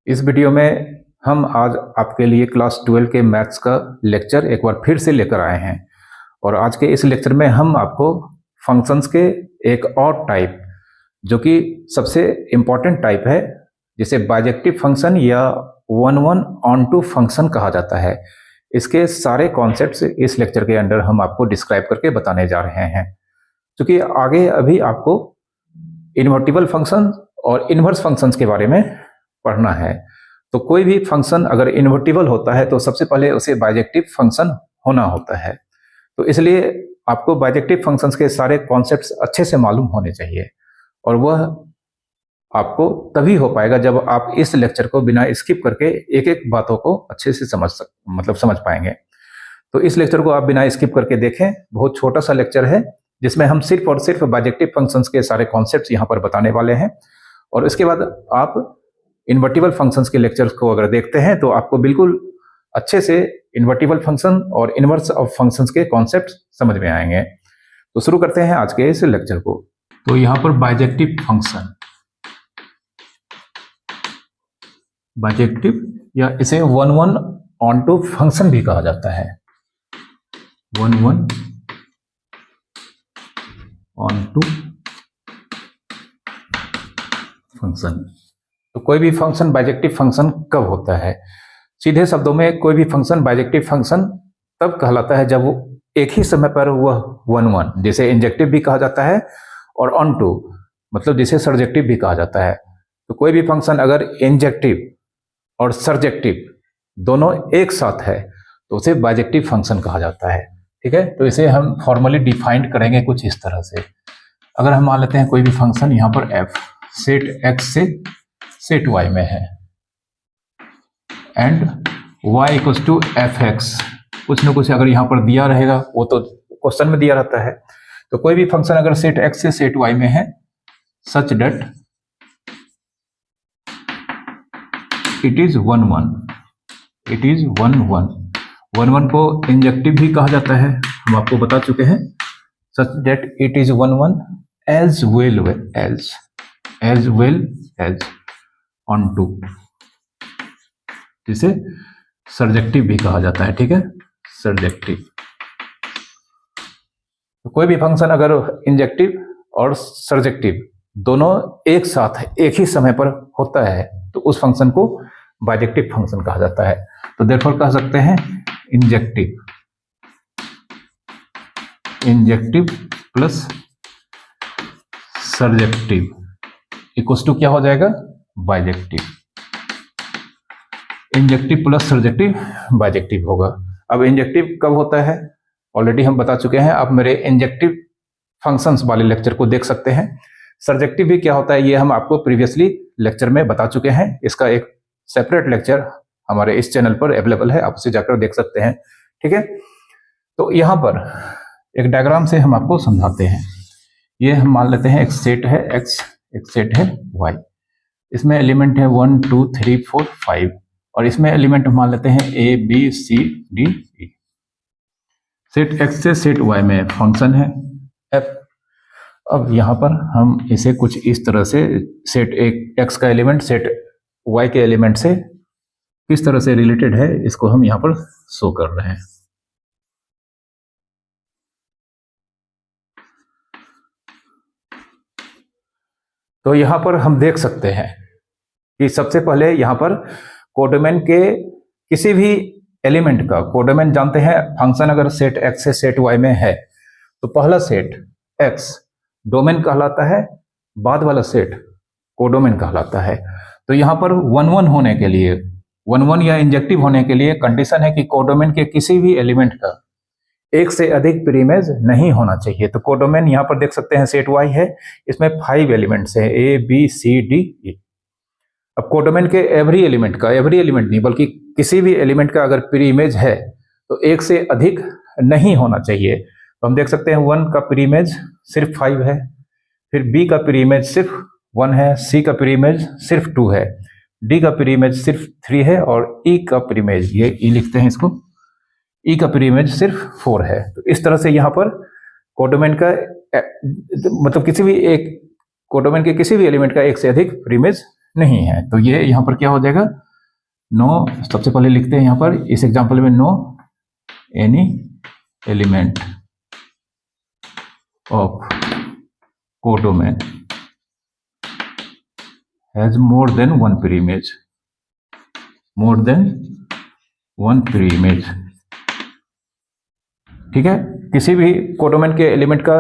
इस वीडियो में हम आज आपके लिए क्लास 12 के मैथ्स का लेक्चर एक बार फिर से लेकर आए हैं। और आज के इस लेक्चर में हम आपको फंक्शंस के एक और टाइप, जो कि सबसे इम्पॉर्टेंट टाइप है, जिसे बाइजेक्टिव फंक्शन या one one onto function कहा जाता है, इसके सारे कॉन्सेप्ट्स इस लेक्चर के अंदर हम आपको डिस्क्राइब करके बताने जा रहे हैं। क्योंकि आगे अभी आपको इन्वर्टिबल फंक्शन और इन्वर्स फंक्शंस के बारे में पढ़ना है। तो कोई भी फंक्शन अगर इन्वर्टिबल होता है तो सबसे पहले उसे बाइजेक्टिव फंक्शन होना होता है। तो इसलिए आपको बाइजेक्टिव फंक्शंस के सारे कॉन्सेप्ट्स अच्छे से मालूम होने चाहिए, और वह आपको तभी हो पाएगा जब आप इस लेक्चर को बिना स्किप करके एक एक बातों को अच्छे से समझ पाएंगे। तो इस लेक्चर को आप बिना स्किप करके देखें। बहुत छोटा सा लेक्चर है जिसमें हम सिर्फ और सिर्फ बाइजेक्टिव फंक्शंस के सारे कॉन्सेप्ट्स यहाँ पर बताने वाले हैं, और इसके बाद आप इन्वर्टिबल फंक्शंस के लेक्चर्स को अगर देखते हैं तो आपको बिल्कुल अच्छे से इन्वर्टिबल फंक्शन और इन्वर्स ऑफ फंक्शंस के कॉन्सेप्ट समझ में आएंगे। तो शुरू करते हैं आज के इस लेक्चर को। तो यहाँ पर बाइजेक्टिव फंक्शन, बाइजेक्टिव या इसे one one onto function भी कहा जाता है। One one onto function. तो कोई भी फंक्शन बाइजेक्टिव फंक्शन कब होता है? सीधे शब्दों में कोई भी फंक्शन बाइजेक्टिव फंक्शन तब कहलाता है जब वो एक ही समय पर वह वन वन, जिसे इंजेक्टिव भी कहा जाता है, और ऑन टू मतलब जिसे सर्जेक्टिव भी कहा जाता है। तो कोई भी फंक्शन अगर इंजेक्टिव और सर्जेक्टिव दोनों एक साथ है तो उसे बाइजेक्टिव फंक्शन कहा जाता है। ठीक है, तो इसे हम फॉर्मली डिफाइंड करेंगे कुछ इस तरह से। अगर हम मान लेते हैं कोई भी फंक्शन यहाँ पर f सेट x से सेट y में है, and y equals to fx, कुछ ना कुछ अगर यहाँ पर दिया रहेगा, वो तो क्वेश्चन में दिया रहता है। तो कोई भी फंक्शन अगर सेट x से सेट y में है, such that it is one one, it is one one. One one को इंजेक्टिव भी कहा जाता है, हम आपको बता चुके हैं। Such that it is one one as well as onto, जिसे सर्जेक्टिव भी कहा जाता है। ठीक है, सर्जेक्टिव। तो कोई भी फंक्शन अगर इंजेक्टिव और सर्जेक्टिव दोनों एक साथ एक ही समय पर होता है तो उस फंक्शन को बाइजेक्टिव फंक्शन कहा जाता है। तो देयरफॉर कह सकते हैं injective plus surjective equals to क्या हो जाएगा? Bijective. Injective plus surjective bijective होगा। अब इंजेक्टिव कब होता है ऑलरेडी हम बता चुके हैं, आप मेरे इंजेक्टिव फंक्शंस वाले लेक्चर को देख सकते हैं। सर्जेक्टिव भी क्या होता है ये हम आपको प्रीवियसली लेक्चर में बता चुके हैं। इसका एक सेपरेट लेक्चर हमारे इस चैनल पर अवेलेबल है, आप उसे जाकर देख सकते हैं। ठीक है, तो यहाँ पर एक डायग्राम से हम आपको समझाते हैं। ये हम मान लेते हैं एक सेट है x, एक सेट है y, इसमें एलिमेंट है 1 2 3 4 5, और इसमें एलिमेंट मान लेते हैं a b c d e। Set x से सेट y में फंक्शन है f। अब यहाँ पर हम इसे कुछ इस तरह से, सेट एक x का एलिमेंट सेट y के एलिमेंट से किस तरह से रिलेटेड है, इसको हम यहाँ पर शो कर रहे हैं। तो यहाँ पर हम देख सकते हैं कि सबसे पहले यहाँ पर कोडोमेन के किसी भी एलिमेंट का, कोडोमेन जानते हैं फंक्शन अगर सेट x से सेट y में है तो पहला सेट x डोमेन कहलाता है, बाद वाला सेट कोडोमेन कहलाता है। तो यहाँ पर वन वन होने के लिए, वन वन या इंजेक्टिव होने के लिए कंडीशन है कि कोडोमेन के किसी भी एलिमेंट का एक से अधिक प्रीमेज नहीं होना चाहिए। तो कोडोमेन यहाँ पर देख सकते हैं सेट y है, इसमें 5 एलिमेंट्स हैं a b c d e। अब कोडोमेन के एवरी एलिमेंट नहीं बल्कि किसी भी एलिमेंट का अगर प्रीमेज है तो एक से अधिक नहीं होना चाहिए। तो हम देख सकते हैं 1 का प्रीमेज सिर्फ 5 है, फिर b का प्रीमेज सिर्फ 1 है, c का प्रीमेज सिर्फ 2 है, d का प्रीमेज सिर्फ 3 है, और e का प्रीमेज, ये e लिखते हैं इसको, e का प्रीमेज सिर्फ 4 है। तो इस तरह से यहाँ पर कोडोमेन का मतलब किसी भी एक कोडोमेन के किसी भी एलिमेंट का एक से अधिक प्रीमेज नहीं है। तो ये यहाँ पर क्या हो जाएगा, नो, सबसे पहले लिखते हैं यहाँ पर इस एग्जाम्पल में, no any element of codomain has more than one preimage, more than one preimage. ठीक है, किसी भी कोडोमेन के एलिमेंट का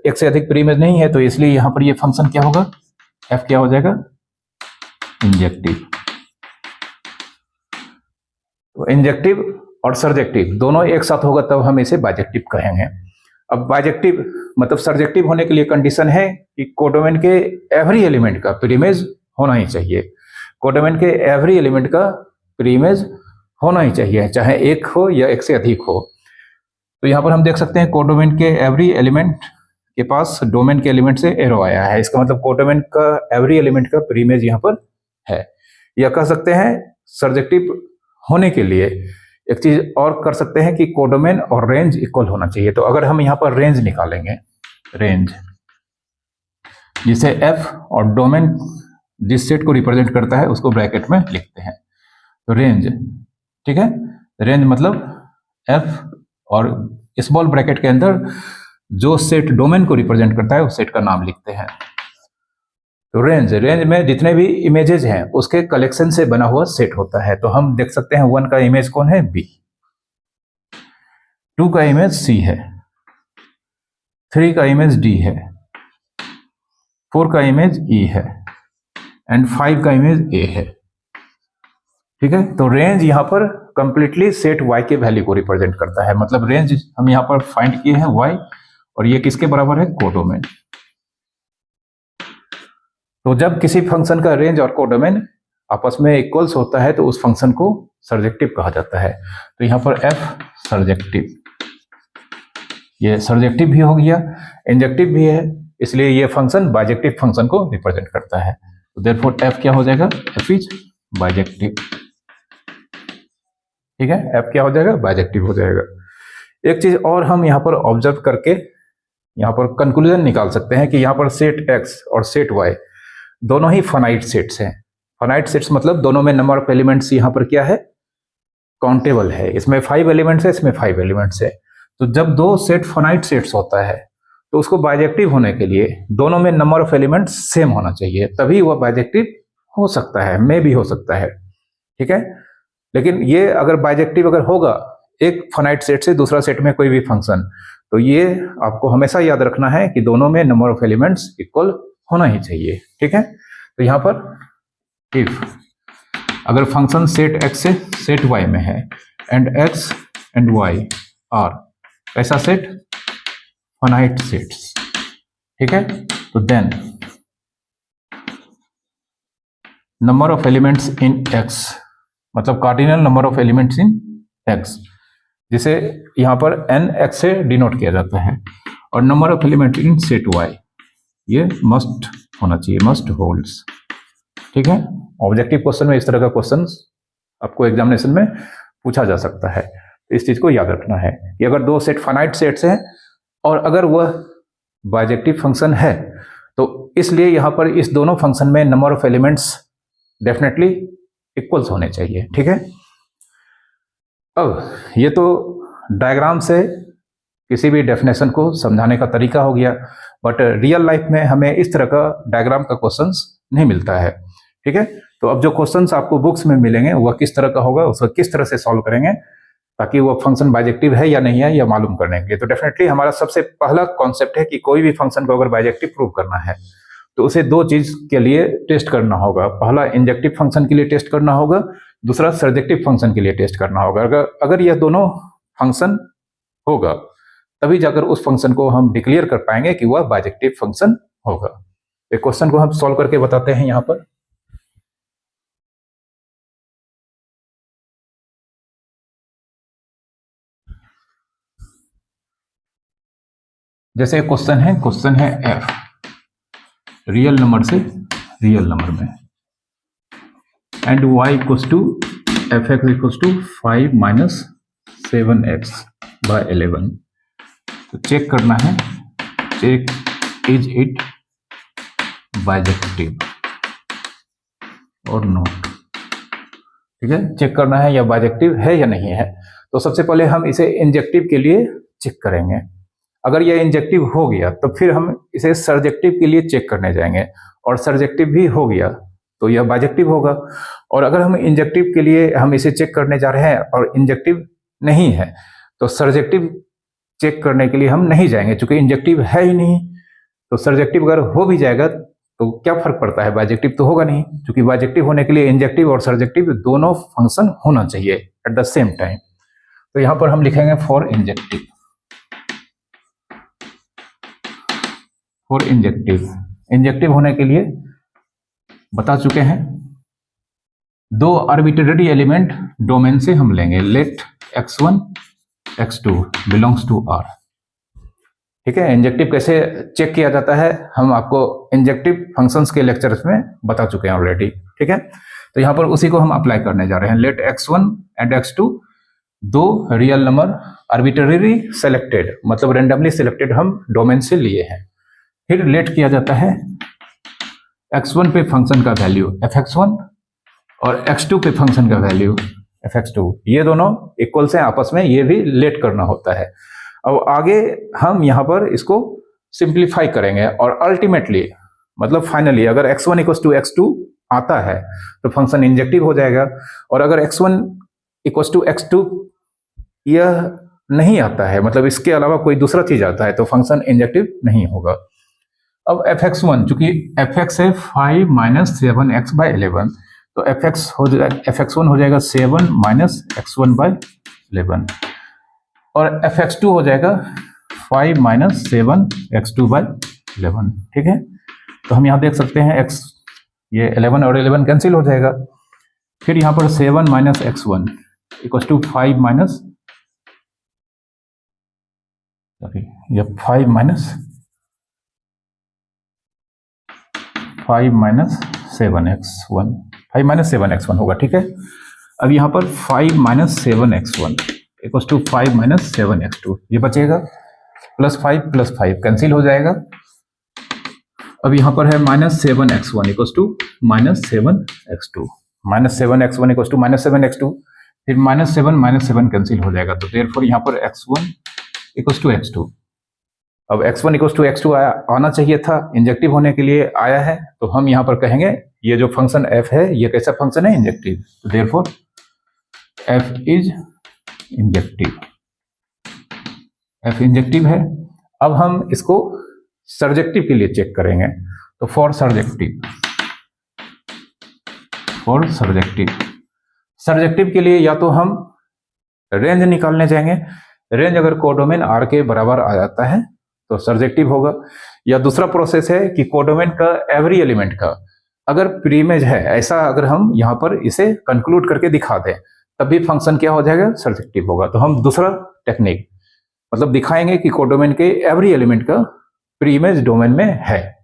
एक से अधिक प्रीइमेज नहीं है, तो इसलिए यहां पर ये फंक्शन क्या होगा, एफ क्या हो जाएगा, इंजेक्टिव। तो इंजेक्टिव और सर्जेक्टिव दोनों एक साथ होगा तब हम इसे बाइजेक्टिव कहेंगे। अब बाइजेक्टिव मतलब सर्जेक्टिव होने के लिए कंडीशन है कि कोडोमेन के एवरी एलिमेंट का प्रीइमेज होना ही चाहिए, कोडोमेन के एवरी एलिमेंट का प्रीइमेज होना ही चाहिए, चाहे एक हो या एक से अधिक हो। तो यहाँ पर हम देख सकते हैं कोडोमेन के एवरी एलिमेंट के पास डोमेन के एलिमेंट से एरो आया है, इसका मतलब कोडोमेन का एवरी एलिमेंट का प्रीइमेज यहाँ पर है। या कह सकते हैं सर्जेक्टिव होने के लिए एक चीज और कर सकते हैं कि कोडोमेन और रेंज इक्वल होना चाहिए। तो अगर हम यहाँ पर रेंज निकालेंगे, रेंज जिसे एफ और डोमेन जिस सेट को रिप्रेजेंट करता है उसको ब्रैकेट में लिखते हैं, तो रेंज, ठीक है, रेंज मतलब एफ और स्मॉल ब्रैकेट के अंदर जो सेट डोमेन को रिप्रेजेंट करता है उस सेट का नाम लिखते हैं। तो रेंज, रेंज में जितने भी इमेजेस हैं उसके कलेक्शन से बना हुआ सेट होता है। तो हम देख सकते हैं 1 का इमेज कौन है, बी, 2 का इमेज सी है, 3 का इमेज डी है, 4 का इमेज ई है एंड 5 का इमेज ए है। ठीक है, तो रेंज यहाँ पर कंप्लीटली सेट y के वैल्यू को रिप्रेजेंट करता है, मतलब रेंज हम यहाँ पर फाइंड किए हैं y, और ये किसके बराबर है, कोडोमेन। तो जब किसी फंक्शन का रेंज और कोडोमेन आपस में इक्वल्स होता है तो उस फंक्शन को सर्जेक्टिव कहा जाता है। तो यहाँ पर f सर्जेक्टिव, ये सर्जेक्टिव भी हो गया, इंजेक्टिव भी है, इसलिए ये फंक्शन बाइजेक्टिव फंक्शन को रिप्रेजेंट करता है। तो देयरफॉर f क्या हो जाएगा, f इज बाइजेक्टिव। ठीक है, f क्या हो जाएगा, बाइजेक्टिव हो जाएगा। एक चीज और हम यहाँ पर ऑब्जर्व करके यहाँ पर कंक्लूजन निकाल सकते हैं कि यहाँ पर सेट x और सेट y दोनों ही फाइनाइट सेट्स हैं। फाइनाइट सेट्स मतलब दोनों में नंबर ऑफ एलिमेंट्स यहाँ पर क्या है, काउंटेबल है, इसमें 5 एलिमेंट्स है, इसमें 5 एलिमेंट्स है। तो जब दो सेट फाइनाइट सेट्स होता है तो उसको बाइजेक्टिव होने के लिए दोनों में नंबर ऑफ एलिमेंट्स सेम होना चाहिए, तभी वह बाइजेक्टिव हो सकता है, मे भी हो सकता है। ठीक है, लेकिन ये अगर बाइजेक्टिव अगर होगा एक फाइनाइट सेट से दूसरा सेट में कोई भी फंक्शन, तो ये आपको हमेशा याद रखना है कि दोनों में नंबर ऑफ एलिमेंट्स इक्वल होना ही चाहिए। ठीक है, तो यहाँ पर इफ अगर फंक्शन सेट x से सेट y में है and x and y are कैसा सेट, फाइनाइट सेट्स, ठीक है, तो then number of elements in x मतलब cardinal number of elements in x, जिसे यहाँ पर nx से डिनोट किया जाता है, और number of element in set y ये मस्ट होना चाहिए, मस्ट होल्ड्स। ठीक है, ऑब्जेक्टिव क्वेश्चन में इस तरह का क्वेश्चन आपको एग्जामिनेशन में पूछा जा सकता है, तो इस चीज को याद रखना है कि अगर दो सेट फाइनाइट सेट्स हैं और अगर वह बाइजेक्टिव फंक्शन है तो इसलिए यहाँ पर इस दोनों फंक्शन में number of elements definitely equals होने चाहिए। ठीक है, अब ये तो डायग्राम से किसी भी डेफिनेशन को समझाने का तरीका हो गया, बट रियल लाइफ में हमें इस तरह का डायग्राम का क्वेश्चंस नहीं मिलता है। ठीक है, तो अब जो क्वेश्चंस आपको बुक्स में मिलेंगे वह किस तरह का होगा, उसको किस तरह से सॉल्व करेंगे ताकि वो फंक्शन बाइजेक्टिव है या नहीं है यह मालूम करने के लिए। तो डेफिनेटली हमारा सबसे पहला कॉन्सेप्ट है कि कोई भी फंक्शन को अगर बाइजेक्टिव प्रूव करना है तो उसे दो चीज के लिए टेस्ट करना होगा, पहला इंजेक्टिव फंक्शन के लिए टेस्ट करना होगा, दूसरा सर्जेक्टिव फंक्शन के लिए टेस्ट करना होगा। अगर यह दोनों फंक्शन होगा तभी जाकर उस फंक्शन को हम डिक्लेयर कर पाएंगे कि वह बाइजेक्टिव फंक्शन होगा। एक क्वेश्चन को हम सॉल्व करके बताते हैं। यहाँ पर जैसे क्वेश्चन है f रियल नंबर से रियल नंबर में and y equals to fx equals to 5 minus 7x by 11। तो चेक करना है, चेक इज इट बाइजेक्टिव। और नॉट, ठीक है, चेक करना है या बाइजेक्टिव है या नहीं है। तो सबसे पहले हम इसे इंजेक्टिव के लिए चेक करेंगे। अगर यह इंजेक्टिव हो गया तो फिर हम इसे सर्जेक्टिव के लिए चेक करने जाएंगे, और सर्जेक्टिव भी हो गया तो यह बाइजेक्टिव होगा। और अगर हम इंजेक्टिव के लिए हम इसे चेक करने जा रहे हैं और इंजेक्टिव नहीं है तो सर्जेक्टिव चेक करने के लिए हम नहीं जाएंगे, क्योंकि इंजेक्टिव है ही नहीं। तो सर्जेक्टिव अगर हो भी जाएगा तो क्या फर्क पड़ता है, बाइजेक्टिव तो होगा नहीं, क्योंकि बाइजेक्टिव होने के लिए इंजेक्टिव और सर्जेक्टिव दोनों फंक्शन होना चाहिए एट द सेम टाइम। तो यहां पर हम लिखेंगे फॉर इंजेक्टिव। फॉर इंजेक्टिव होने के लिए बता चुके हैं, दो आर्बिट्रेरी एलिमेंट डोमेन से हम लेंगे, late x1 x2 belongs to R। ठीक है, इंजेक्टिव कैसे चेक किया जाता है हम आपको इंजेक्टिव फंक्शंस के लेक्चर्स में बता चुके हैं ऑलरेडी। ठीक है, तो यहां पर उसी को हम अप्लाई करने जा रहे हैं। लेट x1 एंड x2 दो रियल नंबर आर्बिट्रेरी सेलेक्टेड, मतलब रेंडमली सिलेक्टेड हम डोमेन से लिए हैं। फिर लेट किया जाता है x1 पे फंक्शन का वैल्यू fx1 और x2 पे फंक्शन का वैल्यू fx2, ये दोनों इक्वल से आपस में, ये भी लेट करना होता है। अब आगे हम यहाँ पर इसको सिंप्लीफाई करेंगे और अल्टीमेटली मतलब फाइनली अगर x1 इक्वल टू x2 आता है तो फंक्शन इंजेक्टिव हो जाएगा, और अगर x1 इक्वल टू x2 यह नहीं आता है, मतलब इसके अलावा कोई दूसरा चीज आता है, तो फंक्शन इंजेक्टिव नहीं होगा। अब fx1 चूंकि fx है 5 माइनस 7x बाई 11, तो fx1 हो जाएगा 7 माइनस x1 बाई 11, और fx2 हो जाएगा 5 माइनस 7x2 बाई 11। ठीक है, तो हम यहाँ देख सकते हैं x, ये 11 और 11 कैंसिल हो जाएगा। फिर यहाँ पर 7 minus x1 equal to 5 minus, ये 5 माइनस 7x1, 5 माइनस 7x1 होगा। ठीक है, अब यहाँ पर 5 minus 7x1 equal to 5 minus 7x2, ये बचेगा, प्लस 5 कैंसिल हो जाएगा। अब यहाँ पर है minus 7x1 equal to minus 7x2, minus 7x1 equal to minus 7x2, फिर माइनस 7 कैंसिल हो जाएगा, तो देयरफॉर यहाँ पर x1 इक्वल टू x2। अब x1 इक्वल टू x2 आना चाहिए था, इंजेक्टिव होने के लिए आया है, तो हम यहाँ पर कहेंगे ये जो फंक्शन f है ये कैसा फंक्शन है, इंजेक्टिव, तो therefore f is injective, f injective है। अब हम इसको सर्जेक्टिव के लिए चेक करेंगे, तो फॉर सर्जेक्टिव के लिए या तो हम रेंज निकालने जाएंगे, रेंज अगर कोडोमेन R के बराबर आ जाता है तो सर्जेक्टिव होगा, या दूसरा प्रोसेस है कि कोडोमेन का एवरी एलिमेंट का अगर प्रीइमेज है, ऐसा अगर हम यहाँ पर इसे कंक्लूड करके दिखा दें तब भी फंक्शन क्या हो जाएगा, सर्जेक्टिव होगा। तो हम दूसरा टेक्निक मतलब दिखाएंगे कि कोडोमेन के एवरी एलिमेंट का प्रीइमेज डोमेन में है,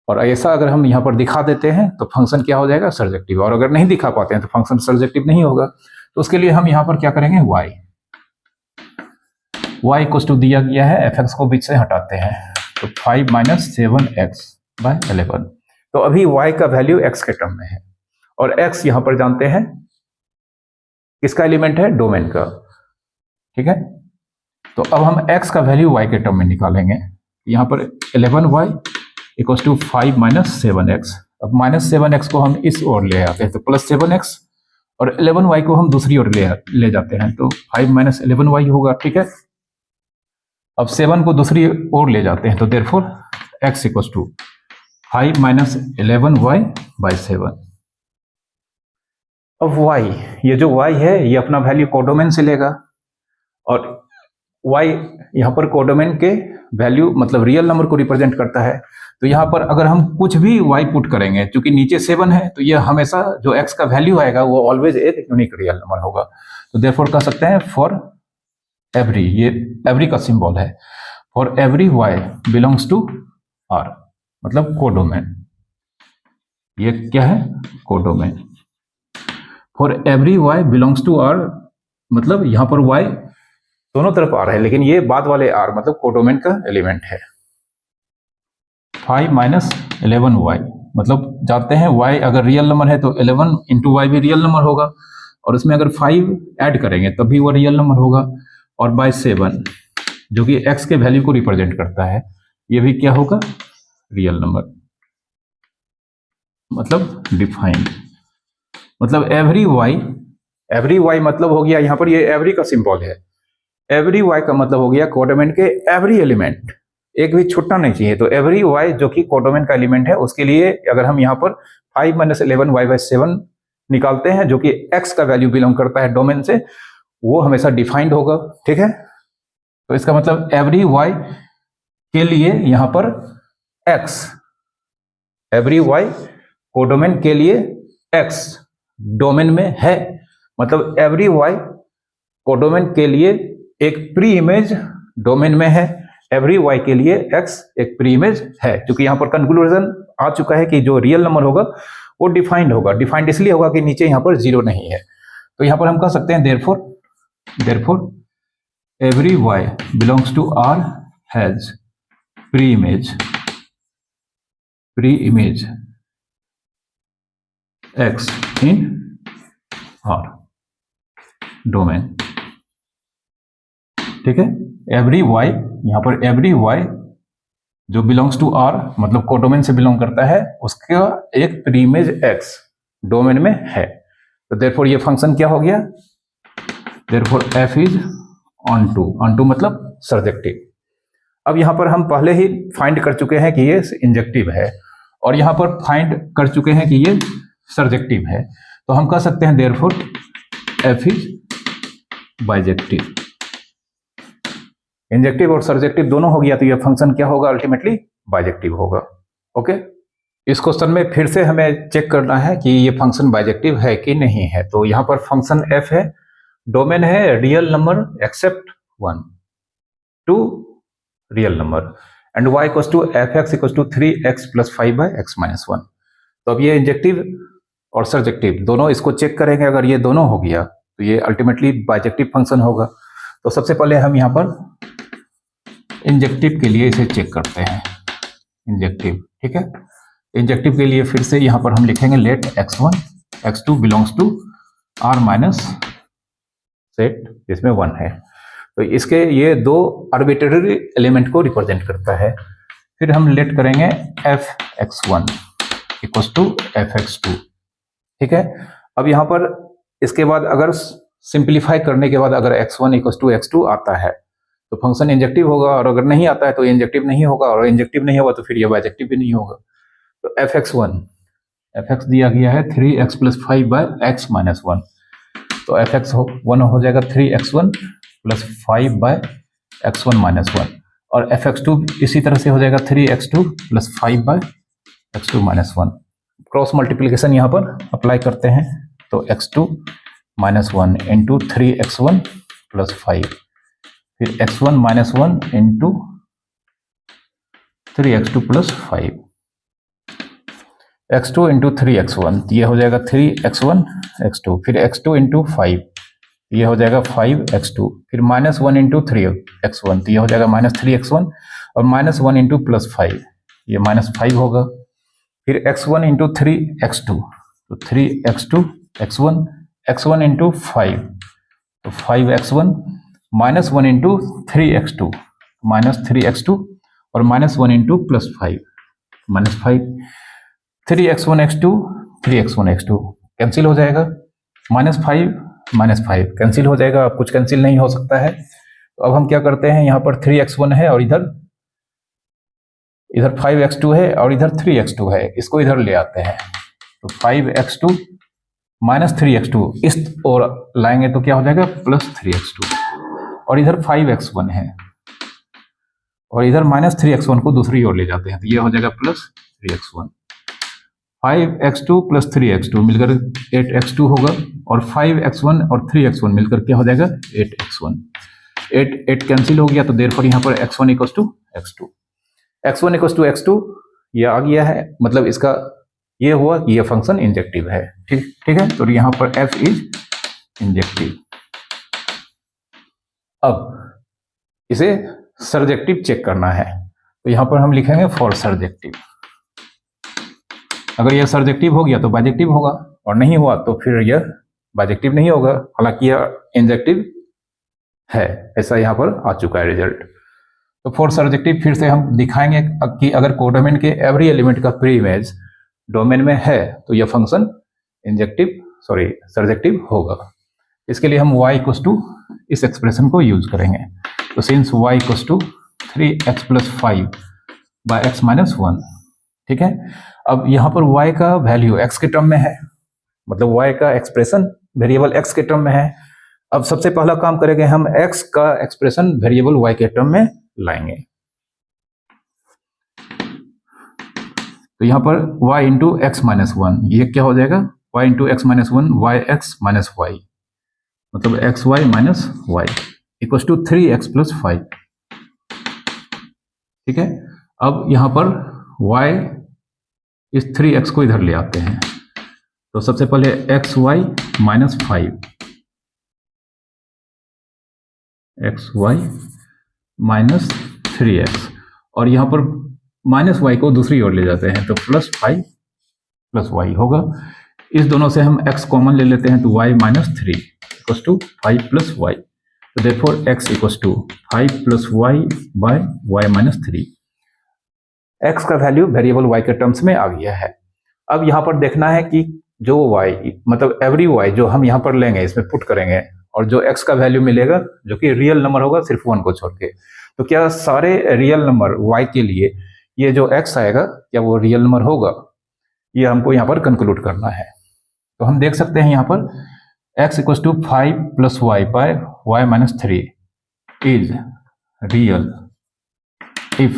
और ऐसा अगर हम यहाँ पर दिखा देते हैं तो फंक्शन क्या हो जाएगा, सर्जेक्टिव। और अगर नहीं दिखा पाते हैं तो फंक्शन सर्जेक्टिव नहीं होगा। तो उसके लिए हम यहाँ पर क्या करेंगे, y इक्वल टू दिया गया है, fx को बीच से हटाते हैं, तो 5 माइनस 7x बाय 11। तो अभी y का वैल्यू x के टर्म में है, और x यहाँ पर जानते हैं किसका एलिमेंट है, डोमेन का। ठीक है, तो अब हम x का वैल्यू y के टर्म में निकालेंगे। यहाँ पर 11y equal to 5 minus 7x। अब माइनस 7x को हम इस ओर ले आते हैं तो प्लस 7x, और 11y को हम दूसरी ओर ले जाते हैं तो 5 माइनस 11y होगा। ठीक है, अब 7 को दूसरी ओर ले जाते हैं तो therefore x equal to 5 minus 11y by 7। अब y, ये जो y है ये अपना वैल्यू कोडोमेन से लेगा, और y यहाँ पर कोडोमेन के वैल्यू मतलब रियल नंबर को रिप्रेजेंट करता है। तो यहाँ पर अगर हम कुछ भी y पुट करेंगे, क्योंकि नीचे 7 है तो ये हमेशा जो x का वैल्यू आएगा वो ऑलवेज एक यूनिक रियल नंबर होगा। तो देयरफॉर कह सकते हैं फॉर एवरी, ये एवरी का सिंबल है, for every y belongs to R, मतलब कोडोमेन। ये क्या है, codomain. For every y belongs to R, मतलब यहाँ पर y दोनों तरफ R है, लेकिन ये बाद वाले R मतलब कोडोमेन का एलिमेंट है। 5 माइनस 11y मतलब जानते हैं y अगर रियल नंबर है तो 11 इंटू वाई भी रियल नंबर होगा, और उसमें अगर 5 ऐड करेंगे तब भी वो रियल नंबर होगा, और बाय 7 जो कि x के वैल्यू को रिप्रेजेंट करता है, ये भी क्या होगा, रियल नंबर, मतलब डिफाइंड। मतलब एवरी y मतलब हो गया, यहाँ पर ये एवरी का सिंबल है, एवरी y का मतलब हो गया कोडोमेन के एवरी एलिमेंट, एक भी छूटना नहीं चाहिए। तो एवरी y जो कि कोडोमेन का एलिमेंट है, उसके लिए अगर हम यहाँ पर 5 - 11 y/7 निकालते हैं जो कि x का वैल्यू बिलोंग करता है डोमेन से, वो हमेशा डिफाइंड होगा। ठीक है, तो इसका मतलब एवरी y के लिए यहाँ पर x, एवरी y कोडोमेन के लिए x डोमेन में है, मतलब एवरी y कोडोमेन के लिए एक प्री इमेज डोमेन में है, एवरी y के लिए x एक प्री इमेज है। क्योंकि यहाँ पर कंक्लूजन आ चुका है कि जो रियल नंबर होगा वो डिफाइंड होगा। डिफाइंड इसलिए होगा कि नीचे यहाँ पर 0 नहीं है। तो यहाँ पर हम कह सकते हैं therefore every y belongs to R has pre image x in R domain. ठीक है, एवरी y, यहाँ पर एवरी y जो बिलोंग्स टू R मतलब कोडोमेन से बिलोंग करता है, उसका एक प्री इमेज x डोमेन में है। तो देयरफॉर ये फंक्शन क्या हो गया, therefore f is onto मतलब सर्जेक्टिव। अब यहाँ पर हम पहले ही फाइंड कर चुके हैं कि ये इंजेक्टिव है, और यहाँ पर फाइंड कर चुके हैं कि ये सर्जेक्टिव है। तो हम कह सकते हैं therefore f is bijective. Injective और सर्जेक्टिव दोनों हो गया, तो ये फंक्शन क्या होगा, अल्टीमेटली बाइजेक्टिव होगा। ओके, इस क्वेश्चन में फिर से हमें चेक करना है कि ये फंक्शन बाइजेक्टिव है कि नहीं है। तो यहाँ पर फंक्शन f है, डोमेन है real number except 1 to real number, and y equals to fx equals to 3x + 5/x-1। तो अब ये इंजेक्टिव और सर्जेक्टिव दोनों इसको चेक करेंगे। अगर ये दोनों हो गया तो ये अल्टीमेटली बाइजेक्टिव फंक्शन होगा। तो सबसे पहले हम यहाँ पर इंजेक्टिव के लिए इसे चेक करते हैं, इंजेक्टिव। ठीक है, इंजेक्टिव के लिए फिर से यहाँ पर हम लिखेंगे let x1 x2 belongs to R minus set जिसमें 1 है। तो इसके ये दो आर्बिट्रेरी एलिमेंट को रिप्रेजेंट करता है। फिर हम लेट करेंगे fx1 इक्वल्स टू fx2। ठीक है, अब यहाँ पर इसके बाद अगर सिंप्लीफाई करने के बाद अगर x1 इक्वल्स टू x2 आता है तो फंक्शन इंजेक्टिव होगा, और अगर नहीं आता है तो इंजेक्टिव नहीं होगा, और इंजेक्टिव नहीं होगा तो फिर ये बाइजेक्टिव भी नहीं होगा। तो fx1, fx दिया गया है 3x + 5/x-1, तो fx1 हो जाएगा 3x1 + 5/x1-1, और fx2 इसी तरह से हो जाएगा 3x2 + 5/x2-1। क्रॉस मल्टीप्लिकेशन यहाँ पर अप्लाई करते हैं, तो x2 - 1 इंटू 3x1 + 5, फिर x1 - 1 into 3x2 + 5, x2 into 3x1, ये हो जाएगा 3x1 x2, फिर x2 इंटू 5, ये हो जाएगा 5x2, फिर -1 इंटू 3x1, तो ये हो जाएगा -3x1, और -1 इंटू +5, ये -5 होगा, फिर x1 इंटू 3x2, तो 3x2 x1 इंटू 5, तो 5x1, -1 इंटू 3x2, -3x2, और -1 into +5, -5, 3x1 x2 3x1 x2 cancel हो जाएगा, -5 कैंसिल हो जाएगा। अब कुछ कैंसिल नहीं हो सकता है। तो अब हम क्या करते हैं, यहाँ पर 3x1 है और इधर 5x2 है और इधर 3x2 है, इसको इधर ले आते हैं। तो 5x2 - 3x2 इस ओर लाएंगे तो क्या हो जाएगा, +3x2, और इधर 5x1 है और इधर -3x1 को दूसरी ओर ले जाते हैं, तो ये हो जाएगा +3x1। 5x2 + 3x2 मिलकर 8x2 होगा, और 5x1 और 3x1 मिलकर क्या हो जाएगा, 8x1। 8 कैंसिल हो गया, तो देयरफॉर यहाँ पर x1 equals to x2, x1 equals to x2 ये आ गया है। मतलब इसका ये हुआ कि ये फंक्शन इंजेक्टिव है। ठीक है, तो यहाँ पर f इज इंजेक्टिव। अब इसे सर्जेक्टिव चेक करना है, तो यहाँ पर हम लिखेंगे फॉर सर्जेक्टिव। अगर यह सर्जेक्टिव हो गया तो बाइजेक्टिव होगा, और नहीं हुआ तो फिर यह बाइजेक्टिव नहीं होगा, हालांकि यह इंजेक्टिव है। ऐसा यहाँ पर आ चुका है रिजल्ट। तो फॉर सर्जेक्टिव फिर से हम दिखाएंगे कि अगर कोडोमेन के एवरी एलिमेंट का प्री इमेज डोमेन में है तो यह फंक्शन सर्जेक्टिव होगा। इसके लिए हम y इक्वस टू इस एक्सप्रेशन को यूज करेंगे। तो since y equals to 3x plus 5 by x minus 1, ठीक है। अब यहाँ पर y का वैल्यू x के टर्म में है, मतलब y का एक्सप्रेशन वेरिएबल x के टर्म में है। अब सबसे पहला काम करेंगे, हम x का एक्सप्रेशन वेरिएबल y के टर्म में लाएंगे। तो यहाँ पर y इंटू एक्स माइनस 1, ये क्या हो जाएगा, y into x minus 1 y x minus y, मतलब x y minus y equal to 3x plus 5, ठीक है। अब यहाँ पर y इस 3x को इधर ले आते हैं, तो सबसे पहले x y minus 5, x y minus 3x, और यहाँ पर माइनस वाई को दूसरी ओर ले जाते हैं तो प्लस 5 प्लस वाई होगा। इस दोनों से हम x कॉमन ले लेते हैं तो y minus 3 equal to 5 plus y, तो therefore x equal to 5 plus y by y minus 3। x का वैल्यू वेरिएबल y के टर्म्स में आ गया है। अब यहाँ पर देखना है कि जो y मतलब एवरी y जो हम यहाँ पर लेंगे इसमें पुट करेंगे, और जो x का वैल्यू मिलेगा जो कि रियल नंबर होगा सिर्फ 1 को छोड़ के, तो क्या सारे रियल नंबर y के लिए ये जो x आएगा क्या वो रियल नंबर होगा, ये हमको यहाँ पर कंक्लूड करना है। तो हम देख सकते हैं यहाँ पर x equal to 5 plus y by y minus 3 is real if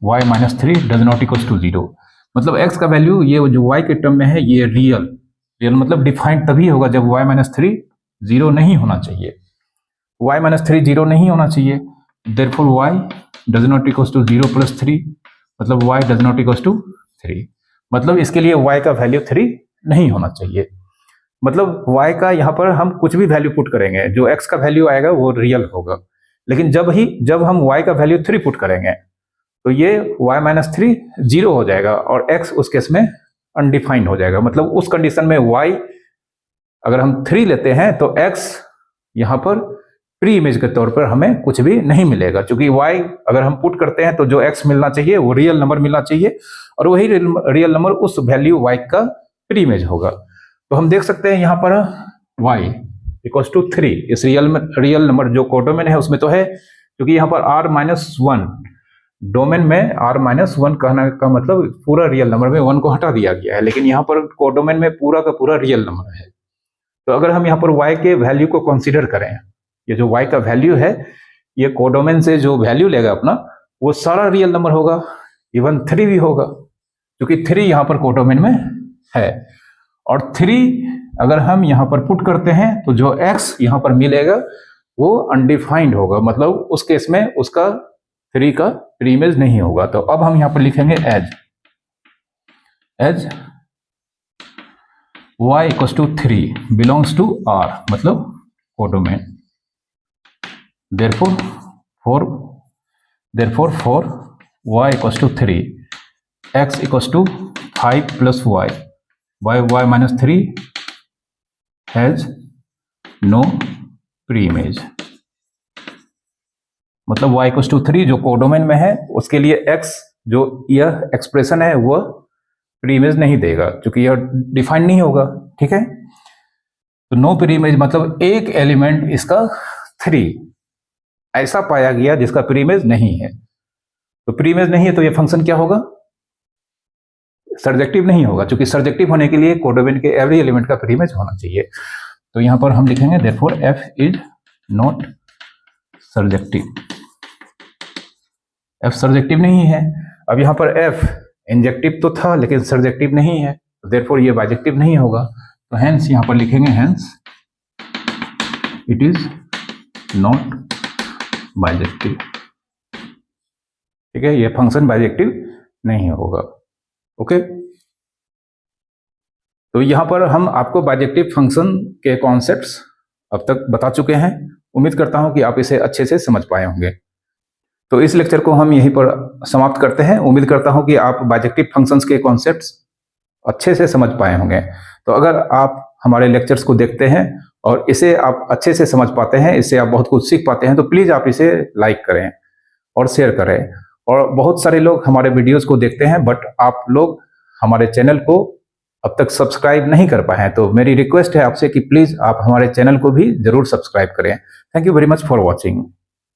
y minus 3 does not equal to 0, मतलब x का वैल्यू ये जो y के टर्म में है ये रियल मतलब डिफाइंड तभी होगा जब y माइनस 3 0 नहीं होना चाहिए, y माइनस 3 0 नहीं होना चाहिए, therefore y does not equal to 0 plus 3, मतलब y does not equal to 3, मतलब इसके लिए y का वैल्यू 3 नहीं होना चाहिए। मतलब y का यहाँ पर हम कुछ भी वैल्यू पुट करेंगे, जो x का वैल्यू आएगा वो रियल होगा, लेकिन जब हम y का वैल्यू 3 पुट करेंगे तो ये y माइनस 3 0 हो जाएगा और x उस केस में अनडिफाइंड हो जाएगा। मतलब उस कंडीशन में y अगर हम 3 लेते हैं तो x यहाँ पर प्री इमेज के तौर पर हमें कुछ भी नहीं मिलेगा, क्योंकि y अगर हम पुट करते हैं तो जो x मिलना चाहिए वो रियल नंबर मिलना चाहिए, और वही रियल नंबर उस वैल्यू y का प्री इमेज होगा। तो हम देख सकते हैं यहाँ पर y इक्वल टू 3 इस रियल नंबर जो कोडोमेन है उसमें तो है, क्योंकि यहाँ पर r माइनस 1 डोमेन में r माइनस 1 कहने का मतलब पूरा रियल नंबर में 1 को हटा दिया गया है, लेकिन यहाँ पर कोडोमेन में पूरा का पूरा रियल नंबर है। तो अगर हम यहाँ पर y के वैल्यू को कंसीडर करें, ये जो y का वैल्यू है ये कोडोमेन से जो वैल्यू लेगा अपना वो सारा रियल नंबर होगा, इवन 3 भी होगा, क्योंकि 3 यहाँ पर कोडोमेन में है, और 3 अगर हम यहाँ पर पुट करते हैं तो जो x यहाँ पर मिलेगा वो अनडिफाइंड होगा, मतलब उस केस में उसका 3 का प्री इमेज नहीं होगा। तो अब हम यहाँ पर लिखेंगे as y equal to 3 belongs to r, मतलब codomain. therefore for y equals to 3 x equals to 5 plus y by y minus 3 has no pre-image, मतलब y equals to 3 जो कोडोमेन में है उसके लिए x जो यह एक्सप्रेशन है वह प्री इमेज नहीं देगा, क्योंकि यह डिफाइंड नहीं होगा, ठीक है। तो नो प्री इमेज मतलब एक एलिमेंट इसका 3 ऐसा पाया गया जिसका प्री इमेज नहीं है। तो प्री इमेज नहीं है तो ये फंक्शन क्या होगा, सर्जेक्टिव नहीं होगा, क्योंकि सर्जेक्टिव होने के लिए कोडोमेन के एवरी एलिमेंट का प्री इमेज होना चाहिए। तो यहां पर हम लिखेंगे therefore f is not surjective, f surjective नहीं है। अब यहां पर f इंजेक्टिव तो था लेकिन सर्जेक्टिव नहीं है, देयरफॉर ये बाइजेक्टिव नहीं होगा। तो हेंस यहां पर लिखेंगे hence it is not bijective, ठीक है, ये फंक्शन बाइजेक्टिव नहीं होगा। ओके, तो यहां पर हम आपको बाइजेक्टिव फंक्शन के कॉन्सेप्ट्स अब तक बता चुके हैं। उम्मीद करता हूं कि आप इसे अच्छे से समझ पाए होंगे। तो इस लेक्चर को हम यहीं पर समाप्त करते हैं। उम्मीद करता हूं कि आप बाइजेक्टिव फंक्शंस के कॉन्सेप्ट्स अच्छे से समझ पाए होंगे। तो अगर आप हमारे लेक्चर्स को देखते हैं और इसे आप अच्छे से समझ पाते हैं, इससे आप बहुत कुछ सीख पाते हैं, तो प्लीज़ आप इसे लाइक करें और शेयर करें। और बहुत सारे लोग हमारे वीडियोस को देखते हैं बट आप लोग हमारे चैनल को अब तक सब्सक्राइब नहीं कर पाए हैं, तो मेरी रिक्वेस्ट है आपसे कि प्लीज़ आप हमारे चैनल को भी ज़रूर सब्सक्राइब करें। Thank you very much for watching.